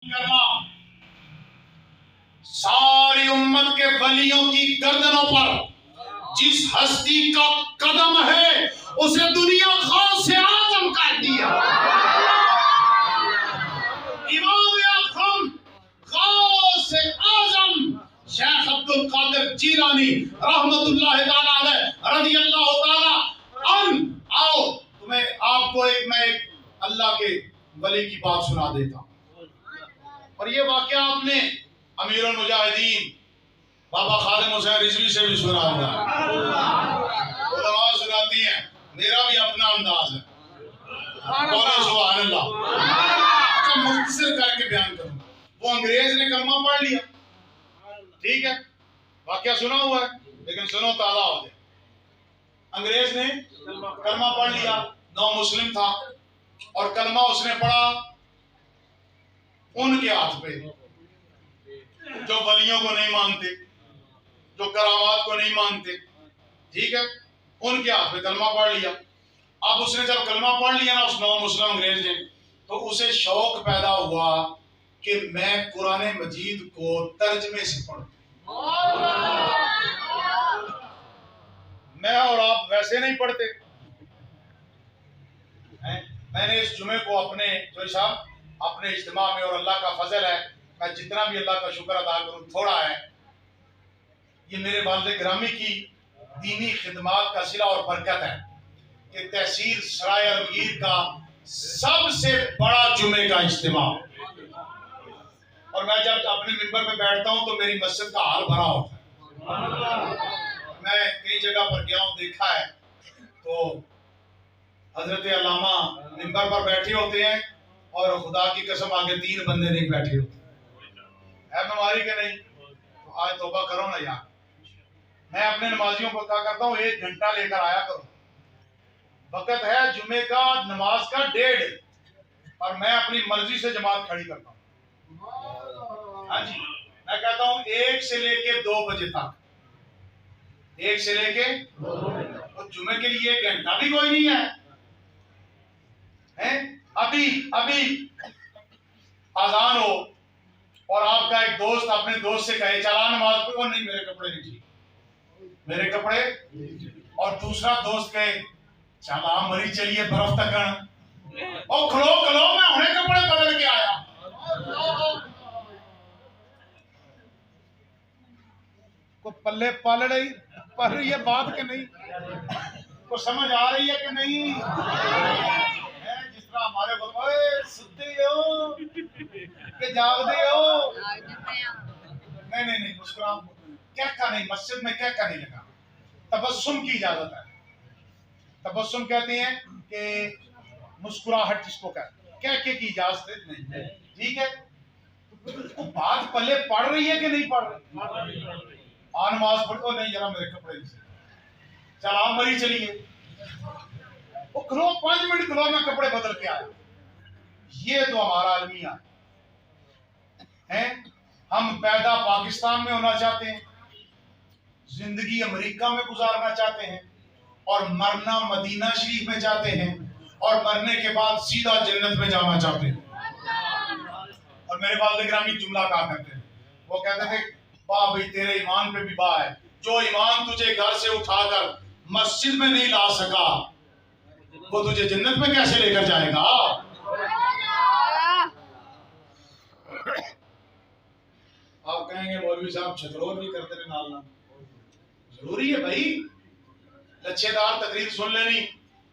करना सारी उम्मत के वलियों की गर्दनों पर जिस हस्ती का कदम है उसे दुनिया गौस से आजम कर दिया। इमाम आज़म गौस से आजम शेख अब्दुल कादिर जीलानी रहमतुल्लाह तआला अलैह रज़ियल्लाहु तआला अन्हु। आओ तुम्हें आपको मैं एक अल्लाह के वली की बात सुना देता हूँ। और ये वाकया आपने अमीरुल मुजाहिदीन बाबा खालिद हुसैन रिजवी से भी सुना हुआ है। उलमा सुनाती हैं, मेरा भी अपना अंदाज है। बोले सुभान अल्लाह। अच्छा मुख्तसर करके बयान करूंगा। वो अंग्रेज ने कलमा पढ़ लिया, ठीक है, वाकया सुना हुआ है, लेकिन सुनो ताज़ा हो जाए। अंग्रेज ने कलमा पढ़ लिया, नौ मुस्लिम था और कलमा उसने पढ़ा उनके हाथ पे जो वलियों को नहीं मानते, जो करामात को नहीं मानते, ठीक है, उनके हाथ पे कलमा पढ़ लिया। अब उसने जब कलमा पढ़ लिया ना उस नौ मुस्लिम अंग्रेज ने, तो उसे शौक पैदा हुआ कि मैं कुरान मजीद को तर्जमे से पढ़ूं। मैं और आप वैसे नहीं पढ़ते हैं। मैंने इस जुमे को अपने जो साहब अपने इज्तिमा में, और अल्लाह का फजल है, मैं जितना भी अल्लाह का शुक्र अदा करूं थोड़ा है, ये मेरे वालिद ग्रामी की दीनी खिदमात का सिला और बरकत है कि तहसील सराय अलमगीर का सबसे बड़ा जुमे का इज्तिमा। और मैं जब अपने मिंबर पे बैठता हूं तो मेरी मस्जिद का हाल भरा होता है। मैं कई जगह पर गया हूं, देखा है, तो हजरत अल्लामा मिंबर पर बैठे होते हैं और खुदा की कसम आगे 3 बंदे नहीं बैठे होते है। बीमारी के नहीं तो आज तौबा करो ना यार। मैं अपने नमाजियों को क्या करता हूँ, 1 घंटा लेकर आया करो। वक्त है जुमे का नमाज का 1:30 और मैं अपनी मर्जी से जमात खड़ी करता हूँ। हाँ जी, मैं कहता हूँ 1 से लेके 2 बजे तक, 1 से लेके तो जुमे के लिए 1 घंटा भी कोई नहीं है, हैं? अभी आजान हो और आपका एक दोस्त अपने दोस्त से कहे चला नमाज पढ़ो, नहीं मेरे कपड़े नहीं चाहिए, मेरे कपड़े, और दूसरा दोस्त कहे चला मरी चलिए बर्फ तक, और खलो मैं उन्हें कपड़े बदल के आया। को पल्ले पल रही है बात के नहीं, को समझ आ रही है कि नहीं? हमारे सुते हो कि जागते हो? नहीं मुस्कुरा क्या का नहीं, मस्जिद में क्या का नहीं लगा। तबस्सुम की इजाजत है। तबस्सुम कहते हैं कि मुस्कुराहट जिसको कहते हैं, क्या की इजाजत नहीं, ठीक है। तो बात पल्ले पढ़ रही है कि नहीं पढ़ रही? नमाज पढ़ो, नहीं जरा मेरे कपड़े चला मरी चलिए, वो खलो 5 मिनट खलो मैं कपड़े बदल के आया। ये तो हमारा अलमिया है। हम पैदा पाकिस्तान में होना चाहते हैं, जिंदगी अमेरिका में गुजारना चाहते हैं, और मरना मदीना शरीफ में चाहते हैं, और मरने के बाद सीधा जन्नत में जाना चाहते हैं। और मेरे वालिद ग्रामी जुमला कहा करते हैं, वो कहते थे वाह भाई तेरे ईमान पे भी वाह है, जो ईमान तुझे घर से उठाकर मस्जिद में नहीं ला सका वो तुझे जन्नत में कैसे लेकर जाएगा? आप कहेंगे मौलवी साहब छतरोर भी करते रहे नाल ना, जरूरी है भाई, लच्छेदार तकरीर सुन लेनी,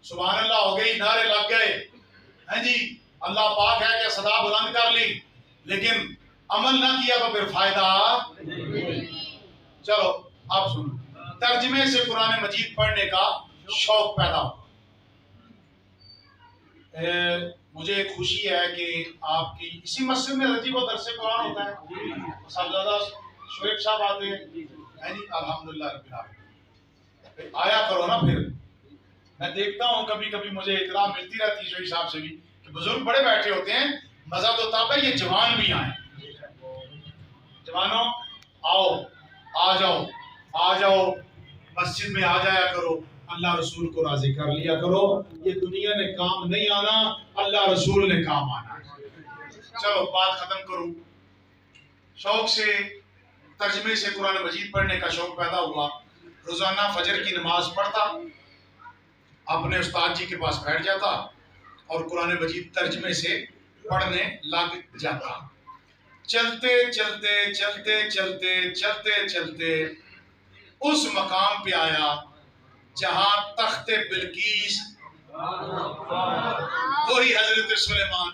सुभान अल्लाह हो गई, नारे लग गए, हैं जी, अल्लाह पाक है कि सदा बुलंद कर ली, लेकिन अमल ना किया तो फिर फायदा। चलो आप सुनो, तर्जमे से कुरान मजीद पढ़ने का शौक पैदा हो। मुझे खुशी है कि आपकी इसी मस्जिद में रजी को दरसे कुरान होता है, साहबजादा शुएब साहब आते हैं, है जी, अल्हम्दुलिल्लाह रब्बिल आलमीन, आया करो ना। फिर मैं देखता हूँ कभी कभी मुझे इत्तला मिलती रहती है शुएब साहब से भी कि बुजुर्ग बड़े बैठे होते हैं, मजा तो तब है ये जवान भी आए। जवानों आओ, आ जाओ मस्जिद में आ जाया करो, अल्लाह रसूल को राजी कर लिया करो। ये दुनिया ने काम नहीं आना, अल्लाह रसूल ने काम आना है। चलो बात खत्म करूं। शौक से तर्जमे से कुरान मजीद पढ़ने का शौक पैदा हुआ। रोजाना फजर की नमाज पढ़ता, अपने उस्ताद जी के पास बैठ जाता और कुरान मजीद तर्जमे से पढ़ने लग जाता। चलते चलते चलते चलते चलते चलते उस मकाम पे आया जहां तख्ते बिल्कीस, वही हजरत सुलेमान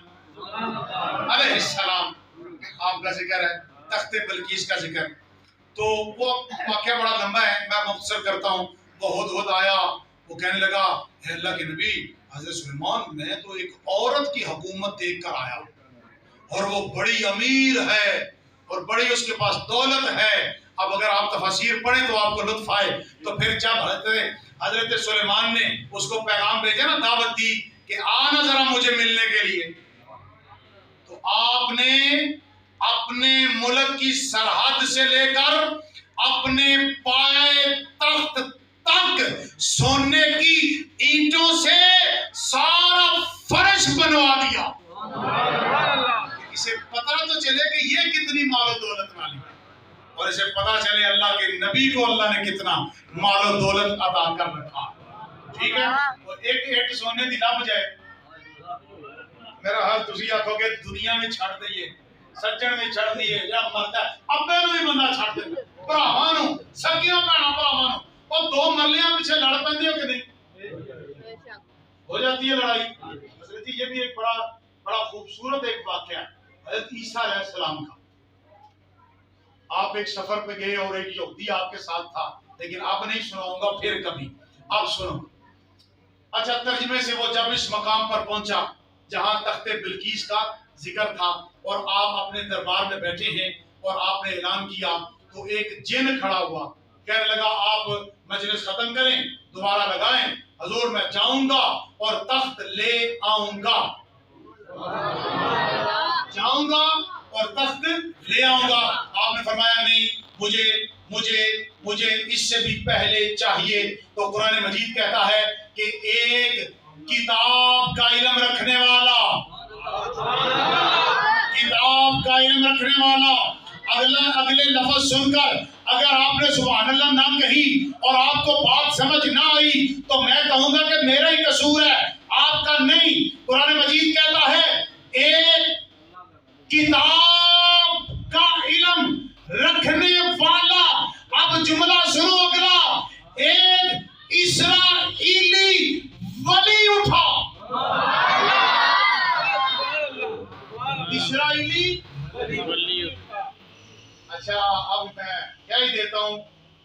अलैहिस्सलाम आपका जिक्र है, तख्ते बिल्कीस का जिक्र। तो वो वाक़या बड़ा लंबा है, मैं मुख्तसर करता हूँ। वो हुद आया, वो कहने लगा, अल्लाह के नबी हजरत सुलेमान, मैं तो एक औरत की हुकूमत देख कर आया और वो बड़ी अमीर है और बड़ी उसके पास दौलत है। अब अगर आप तफसीर पढ़ें तो आपको लुत्फ आए। तो फिर जब हजरत सुलेमान ने उसको पैगाम भेजा ना, दावत दी कि आना जरा मुझे मिलने के लिए, तो आपने अपने मुल्क की सरहद से लेकर अपने पाए तख्त तक सोने की ईंटों से सारा फर्श बनवा दिया। इसे पता तो चले कि ये कितनी मालो दौलत वाली है, और इसे पता चले अल्लाह के नबी को अल्लाह ने कितना मालो दौलत अता कर रखा। ठीक है, और एक एक सोने दी लभ जाए, मेरा हाल तुसी आखोगे दुनिया में छड़ दईए, सज्जन में छड़ दईए या मरदा अब्बे नु भी बंदा छड़ दे, भरावां नु, सगियां भैणां भरावां नु, और दो मरलियां पीछे लड़ पैंदी हो कि नहीं, हो जाती है लड़ाई। हजरत ये भी एक बड़ा खूबसूरत एक वाकया है हजरत ईसा अलैहिस्सलाम का। आप एक सफर पे गए और एक यहूदी आपके साथ था, लेकिन अब नहीं सुनाऊंगा, फिर कभी आप सुनो। अच्छा, तर्जमे से वो जब इस मकाम पर पहुंचा जहां तख्ते बिल्कीस का जिक्र था और आप अपने दरबार में बैठे हैं और आपने ऐलान किया, तो एक जिन खड़ा हुआ, कहने लगा आप मजलिस खत्म करें, दोबारा लगाएं, हजूर मैं जाऊंगा और तख्त ले आऊंगा, जाऊंगा और तख्त ले आऊंगा। आपने फरमाया नहीं, मुझे मुझे मुझे इससे भी पहले चाहिए। तो कुरान मजीद कहता है कि एक किताब का इल्म रखने वाला, किताब का इल्म रखने वाला, अगले लफ्ज सुनकर अगर आपने सुभान अल्लाह ना कही और आपको बात समझ ना आई तो मैं कहूंगा कि मेरा ही कसूर है, आपका नहीं। कुरान मजीद कहता है एक किताब का इल्म रखने वाला। अब जुमला सुनो अगला, एक इस्राएली वली उठा, इस्राएली वली। अच्छा, अब मैं क्या ही देता हूं,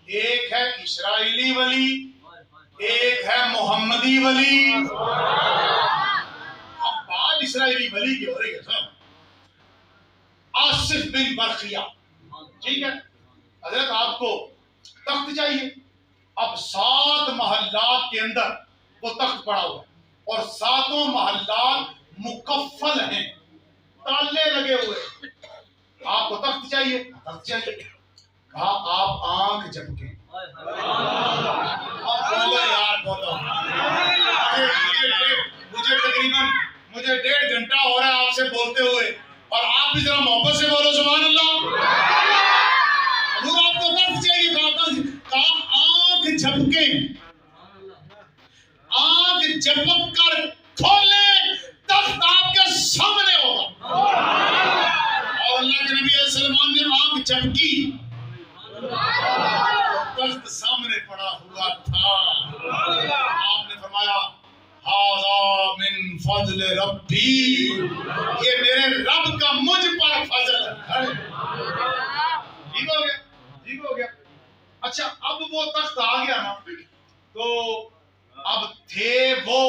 एक है इस्राएली वली, एक है मोहम्मदी वली। अब बात इस्राएली वली की हो रही है सर, आसिफ बिन बरखिया, ठीक है, हजरत आपको तख्त चाहिए। अब 7 महल्लात के अंदर वो तख्त पड़ा हुआ है और 7 महल्लात मुकफ्फल हैं, ताले लगे हुए। आपको तख्त चाहिए, तख्त चाहिए। कहा आप आंख झपके, अब बोलो यार बोलो। मुझे 1.5 घंटा हो रहा है आपसे बोलते हुए, और आप भी जरा मोहब्बत से बोलो सुभान अल्लाह। आपको तख्त चाहिए, कहा आंख झपके, आंख झपक कर खोले, तख्त आपके सामने होगा। और अल्लाह के नबी सलमान ने आंख झपकी, तख्त सामने पड़ा हुआ था। आपने फरमाया हाज़ा मिन फज़्ल रब्बी, ये मेरे रब का मुझ पर फजल है। ठीक हो गया, ठीक हो गया। अच्छा, अब वो तख्त आ गया ना, तो अब थे वो,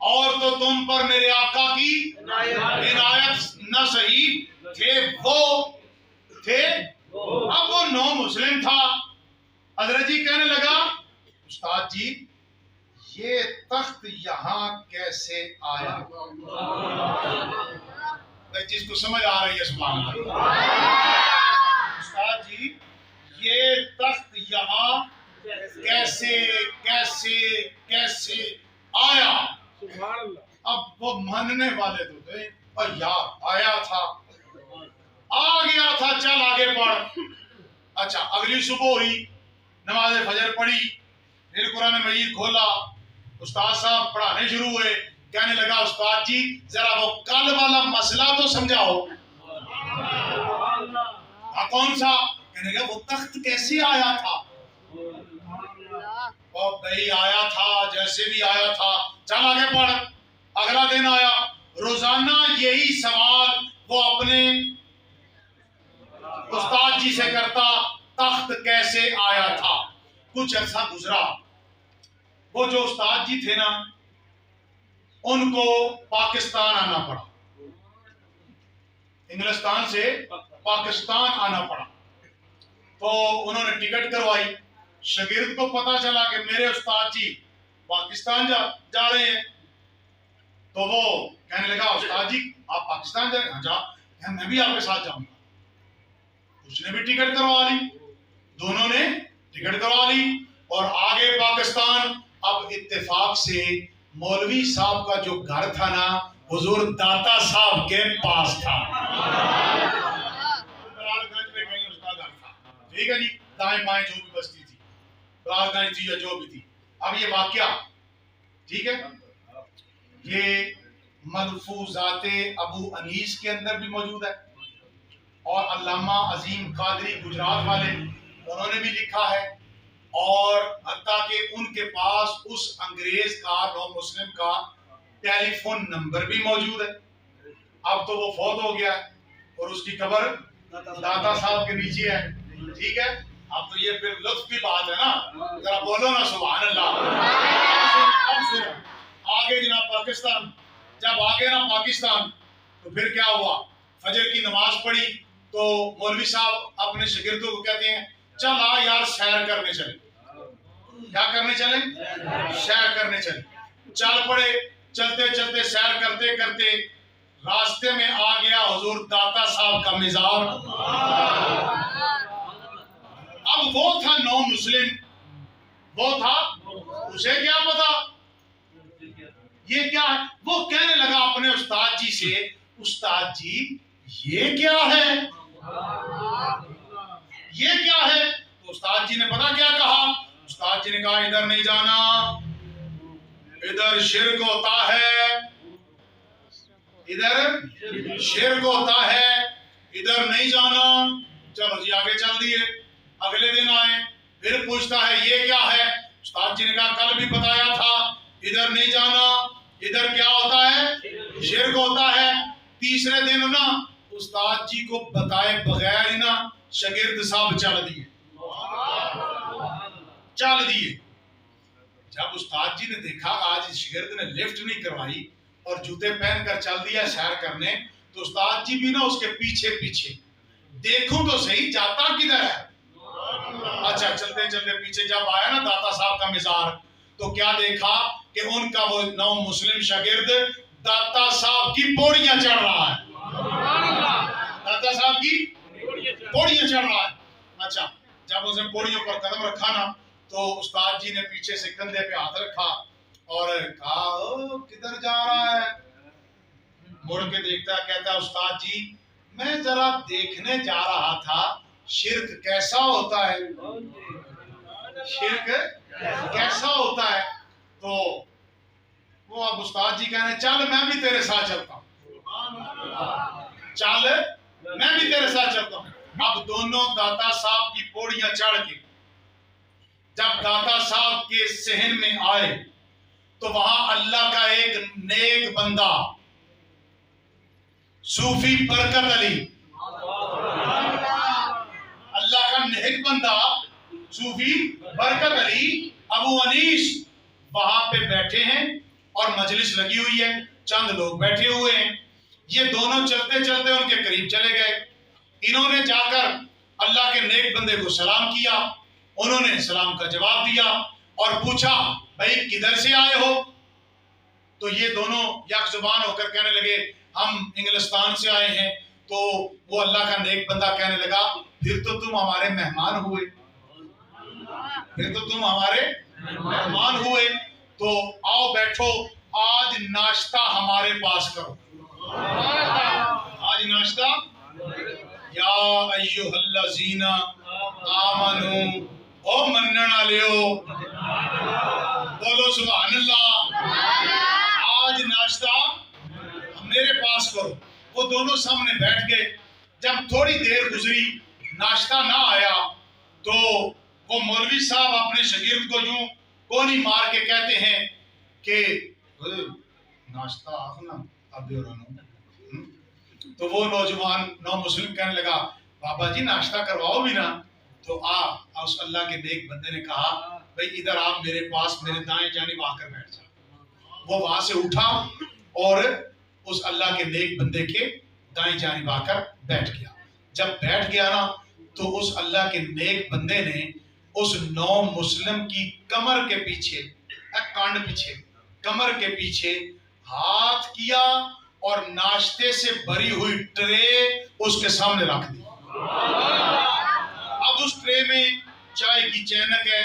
और तो तुम पर मेरे आका की इनायत न सही, थे वो थे। अब वो नौ मुस्लिम था। हजरत जी कहने लगा, उस्ताद जी ये तख्त यहाँ कैसे आया? जिसको समझ आ रही है सुभान अल्लाह। उस्ताद जी ये तख्त यहाँ कैसे कैसे कैसे आया? अब वो मानने वाले तो थे, और यार आया था, आ गया था, चल आगे पढ़। अच्छा, अगली सुबह हुई, नमाज फजर पढ़ी, फिर कुरान मजीद खोला, उस्ताद साहब पढ़ाने शुरू हुए। कहने लगा, उस्ताद जी जरा वो कल वाला मसला तो समझाओ। कौन सा? कहने लगा, वो तख्त कैसे आया था? और भाई आया था, जैसे भी आया था, चल आगे पढ़। अगला दिन आया, रोजाना यही सवाल वो अपने उस्ताद जी से करता, तख्त कैसे आया था। कुछ अर्सा गुजरा, वो जो उस्ताद जी थे ना, उनको पाकिस्तान आना पड़ा, इंग्लिस्तान से पाकिस्तान आना पड़ा। तो उन्होंने टिकट करवाई। शागिर्द को पता चला कि मेरे उस्ताद जी पाकिस्तान जा रहे हैं। तो वो कहने लगा, उस्ताद जी आप पाकिस्तान जा रहे हैं? जा, मैं भी आपके साथ जाऊंगा। उसने भी टिकट करवा ली, दोनों ने टिकट करवा ली और आगे पाकिस्तान। अब इत्तेफाक से मौलवी साहब का जो घर था ना, हुजूर दाता साहब के पास था। में कहीं उसका घर था, ठीक है जी, दाएं बाएं जो भी बस्ती थी, राजगंज थी या जो भी थी। अब ये वाकया, ठीक है, ये मलफूजाते अबू अनीस के अंदर भी मौजूद है और अल्लामा अजीम कादरी गुजरात वाले, उन्होंने भी लिखा है। और हत्ता कि उनके पास उस अंग्रेज का, नौ मुस्लिम का टेलीफोन नंबर भी मौजूद है। अब तो वो फौत हो गया और उसकी कब्र दाता साहब के नीचे है, ठीक है। अब तो ये फिर लुत्फ की बात है ना, जरा बोलो ना सुभान अल्लाह। आगे जनाब पाकिस्तान, जब आगे ना पाकिस्तान, तो फिर क्या हुआ, फजर की नमाज पढ़ी तो मौलवी साहब अपने शागिर्दों को कहते हैं, चल आ यार सैर करने चले। क्या करने चले? सैर करने चले। चल पड़े, चलते चलते सैर करते करते रास्ते में आ गया हुजूर दाता साहब का मिज़ार। अब वो था नौ मुस्लिम, वो था, उसे क्या पता ये क्या है। वो कहने लगा अपने उस्ताद जी से, उस्ताद जी ये क्या है, ये क्या है? तो उस्ताद जी ने पता क्या कहा? उस्ताद जी ने कहा, इधर नहीं जाना, इधर शिर्क होता है, इधर शिर्क होता है, इधर नहीं जाना। चलो जी आगे चल दिए। अगले दिन आए, फिर पूछता है ये क्या है? उस्ताद जी ने कहा कल भी बताया था, इधर नहीं जाना, इधर क्या होता है? शिर्क होता है। तीसरे दिन ना उस्ताद जी को बताए बगैर ही ना शागिर्द साहब चल दिए। जब उस्ताद जी ने देखा आज शागिर्द ने लिफ्ट नहीं करवाई और जूते पहनकर चल दिया सैर करने, तो उस्ताद जी भी ना उसके पीछे पीछे, देखूं तो सही जाता किधर है। अच्छा, चलते चलते पीछे जब आया ना दाता साहब का मिज़ार, तो क्या देखा कि उनका वो नौ मुस्लिम शागिर्द दाता साहब की पौड़ियां चढ़ रहा है। दाता साहब की पौड़ियां चढ़ रहा है। अच्छा, जब उसने पौड़ियों पर कदम रखा ना, तो उस्ताद जी ने पीछे से कंधे पे हाथ रखा और कहा, ओ किधर जा रहा है? मुड़ के देखता, कहता उस्ताद जी मैं जरा देखने जा रहा था शिर्क कैसा होता है, शिर्क कैसा होता है। तो वो अब उस्ताद जी कहने, चल मैं भी तेरे साथ चलता हूँ, चल मैं भी तेरे साथ चलता हूँ। अब दोनों दाता साहब की पौड़ियां चढ़ के जब दाता साहब के सहन में आए, तो वहां अल्लाह का एक नेक बंदा सूफी बरकत अली, अल्लाह का नेक बंदा सूफी बरकत अली अबू अनीस वहां पे बैठे हैं और मजलिस लगी हुई है, चंद लोग बैठे हुए हैं। ये दोनों चलते चलते उनके करीब चले गए। इन्होंने जाकर अल्लाह के नेक बंदे को सलाम किया, उन्होंने सलाम का जवाब दिया और पूछा, भाई किधर से आए हो? तो ये दोनों यक जुबान होकर कहने लगे, हम इंग्लिस्तान से आए हैं। तो वो अल्लाह का नेक बंदा कहने लगा, फिर तो तुम हमारे मेहमान हुए, फिर तो तुम हमारे मेहमान हुए, तो आओ बैठो, आज नाश्ता हमारे पास करो। आज नाश्ता या अय्युहल्लज़ीना आमनू ओ मनने वालेओ बोलो सुभान अल्लाह। आज नाश्ता मेरे पास करो। वो दोनों सामने बैठ गए। जब थोड़ी देर गुजरी नाश्ता ना आया तो वो मौलवी साहब अपने शागिर्द को यूं कोनी मार के कहते हैं कि नाश्ता आखना अब तो वो नौजवान नौ मुस्लिम कहने लगा बाबा जी नाश्ता करवाओ भी ना। तो उस अल्लाह के नेक बंदे ने कहा भाई इधर आप मेरे पास मेरे दाएं जानिब आकर बैठ जाओ। वो वहां से उठा और उस अल्लाह के नेक बंदे के दाएं जानिब आकर बैठ गया। जब बैठ गया ना तो उस अल्लाह के नेक बंदे ने उस नौ मुस्लिम की कमर के पीछे कांड पीछे कमर के पीछे हाथ किया और नाश्ते से भरी हुई ट्रे उसके सामने रख दी। अब उस ट्रे में चाय की चैनक है,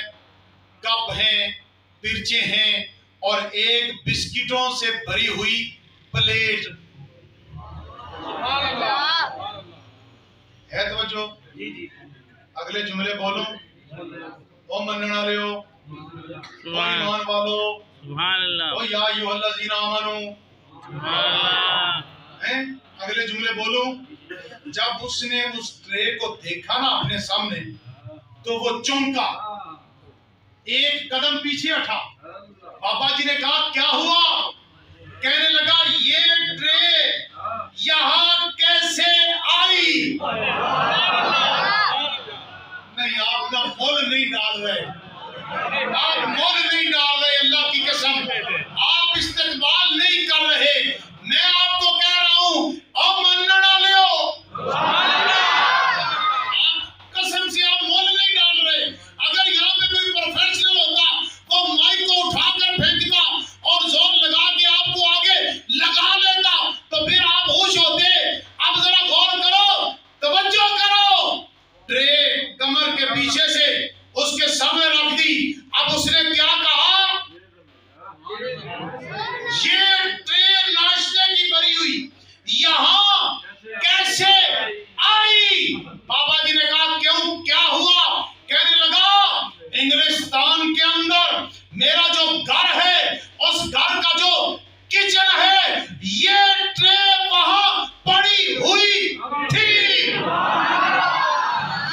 कप हैं, मिर्चे हैं और एक बिस्किटों से भरी हुई प्लेट है। तो जो अगले जुमले बोलो ओ मनने वाले हो ओ ईमान वालो सुभान अल्लाह ओ या अय्युहल्लज़ीना आमनू सुभान अल्लाह हैं। अगले जुमले बोलो। जब उसने उस ट्रे को देखा ना अपने सामने तो वो चौंका, एक कदम पीछे हटा। बाबा जी ने कहा क्या हुआ? कहने लगा ये ट्रे यहाँ कैसे आई? नहीं आप ना मोल नहीं डाल रहे, आप मोल नहीं डाल रहे। अल्लाह की कसम आप इस्तेमाल नहीं कर रहे। मैं आपको कह रहा हूँ और मनने वाले हो कसम से आप मोल नहीं डाल रहे। अगर यहाँ पे कोई प्रोफेशनल होता वो माइक को उठाकर फेंकता और जोर लगा के आपको आगे लगा लेता तो फिर आप होश होते। अब जरा गौर करो, तवज्जो करो। ट्रे कमर के पीछे से उसके सामने रख दी। अब उसने क्या कहा? ये ट्रे नाश्ते की भरी हुई यहाँ कैसे आई? बाबा जी ने कहा क्यों, क्या हुआ? कहने लगा इंग्लिस्तान के अंदर मेरा जो घर है उस घर का जो किचन है ये ट्रे वहां पड़ी हुई थी।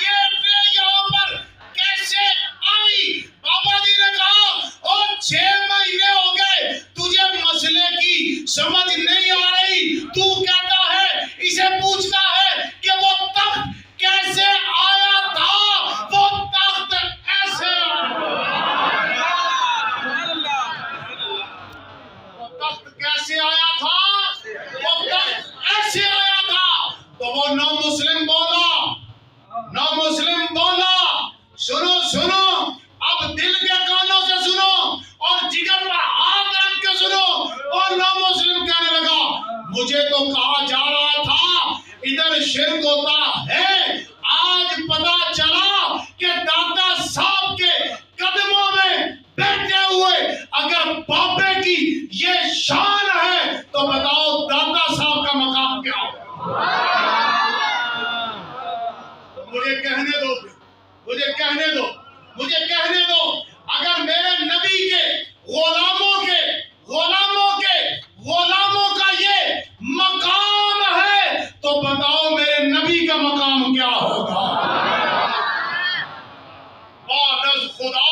ये ट्रे यहाँ पर कैसे आई? बाबा जी ने कहा और 6 महीने हो गए तुझे मसले की समझ नहीं आ रही। तू कहता है, इसे पूछता है कि वो तख्त कैसे आया था? वो तख्त ऐसे वो तख्त कैसे आया था? वो तख्त ऐसे आया था। तो वो नौ मुस्लिम बोला सुनो सुनो, अब दिल के कानों से सुनो और जिगर पर हाथ रख के सुनो। और नौ मुस्लिम कहने लगा मुझे तो कहा जा रहा था इधर शिर्क होता है। आज पता चला कि दाता साहब के कदमों में बैठे हुए अगर बाबे की ये शान है तो बताओ दाता साहब का मकाम क्या हो? मुझे कहने दो, मुझे कहने दो, मुझे कहने दो। अगर मेरे नबी के गुलामों का ये मकाम है तो बताओ मेरे नबी का मकाम क्या होगा? बादल खुदा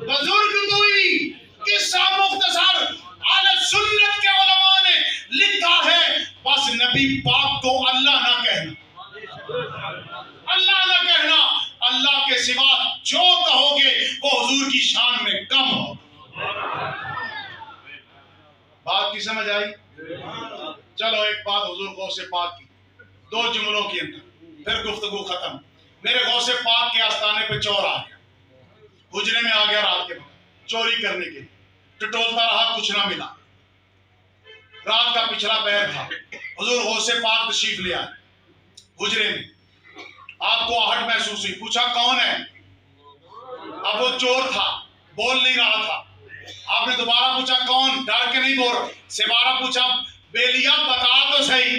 बुजुर्ग दुई किस्सा मुख्तसर आले सुन्नत के उलमा ने लिखा है। बस नबी पाक को अल्लाह ना कहना, अल्लाह ना कहना। अल्लाह के सिवा जो कहोगे वो हुजूर की शान में कम हो। बात की समझ आई? चलो एक बात हुजूर गौसे पाक की 2 जुमलों के अंदर फिर गुफ्तगू खत्म। मेरे गौसे पाक के आस्थाने पे चोर आ गया, हुजरे में आ गया रात के वक्त चोरी करने के लिए। टटोलता रहा, कुछ ना मिला। रात का पिछला पहर था, हुजूर गौसे पाक तशरीफ ले आए हुजरे में। आपको आहट महसूस हुई, पूछा कौन है? अब वो चोर था, बोल नहीं रहा था। आपने दोबारा पूछा कौन? डर के नहीं बोल, सिवारा पूछा बेलिया बता तो सही